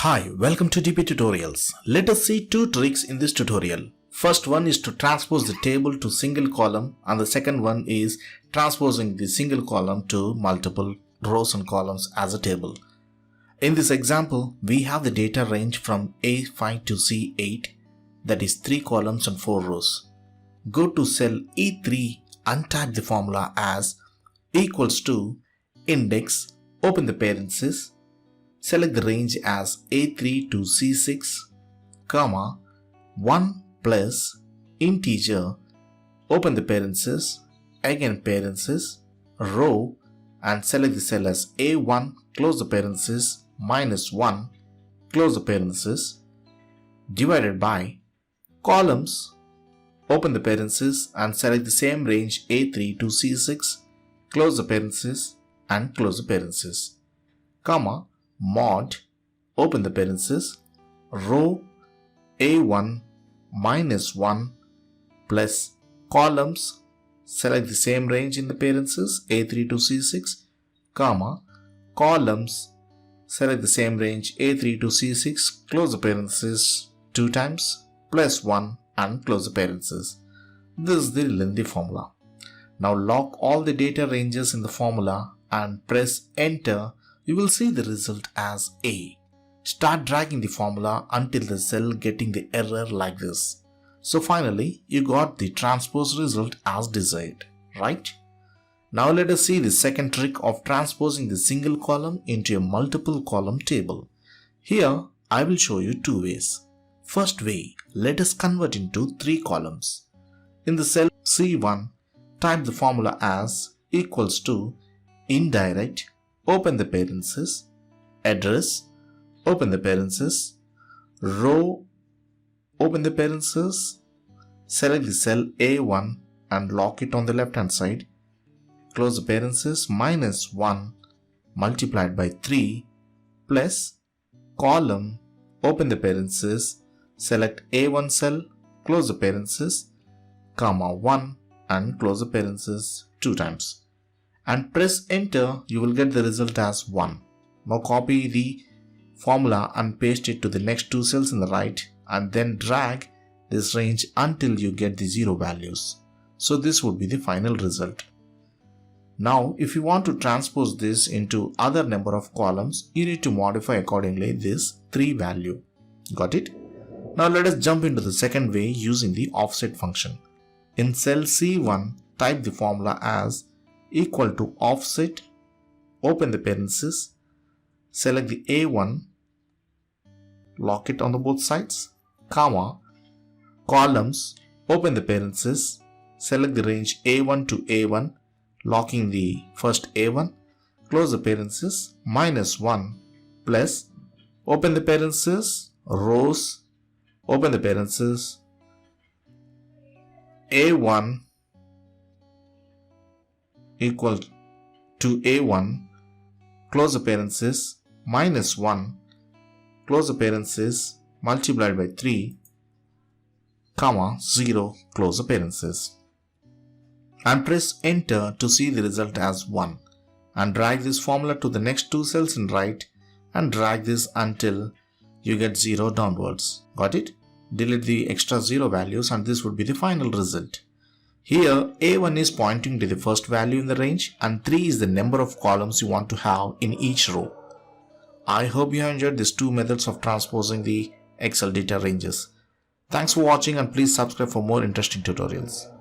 Hi, welcome to dptutorials. Let us see two tricks in this tutorial. First one is to transpose the table to single column, and the second one is transposing the single column to multiple rows and columns as a table. In this example, we have the data range from A5 to C8, that is 3 columns and 4 rows. Go to cell E3 and type the formula as equals to index, open the parenthesis, select the range as A3 to C6, comma, 1 plus integer, open the parenthesis, again parenthesis, row, and select the cell as A1, close the parenthesis, minus 1, close the parenthesis, divided by columns, open the parenthesis and select the same range A3 to C6, close the parenthesis and close the parenthesis, comma, mod, open the parenthesis, row A1 minus 1 plus columns, select the same range in the parenthesis A3 to C6, comma, columns, select the same range A3 to C6, close the parenthesis 2 times, plus 1 and close the parenthesis. This is the lengthy formula. Now lock all the data ranges in the formula and press enter. You will see the result as A. Start dragging the formula until the cell getting the error like this. So finally, you got the transpose result as desired, right? Now let us see the second trick of transposing the single column into a multiple column table. Here, I will show you two ways. First way, let us convert into 3 columns. In the cell C1, type the formula as equals to indirect, open the parenthesis, address, open the parenthesis, row, open the parenthesis, select the cell A1 and lock it on the left hand side, close the parenthesis, minus 1 multiplied by 3 plus column, open the parenthesis, select A1 cell, close the parenthesis, comma 1 and close the parenthesis 2 times. And press enter, you will get the result as 1. Now copy the formula and paste it to the next 2 cells in the right and then drag this range until you get the 0 values. So this would be the final result. Now if you want to transpose this into other number of columns, you need to modify accordingly this 3 value. Got it? Now let us jump into the second way using the offset function. In cell C1, type the formula as equal to offset, open the parenthesis, select the A1, lock it on the both sides, comma, columns, open the parenthesis, select the range A1 to A1, locking the first A1, close the parenthesis, minus 1 plus, open the parenthesis, rows, open the parenthesis, A1 equal to A1, close the parenthesis, minus 1, close the parenthesis, multiplied by 3, comma, 0, close the parenthesis. And press enter to see the result as 1. And drag this formula to the next 2 cells in right and drag this until you get 0 downwards. Got it? Delete the extra 0 values and this would be the final result. Here, A1 is pointing to the first value in the range and 3 is the number of columns you want to have in each row. I hope you have enjoyed these 2 methods of transposing the Excel data ranges. Thanks for watching and please subscribe for more interesting tutorials.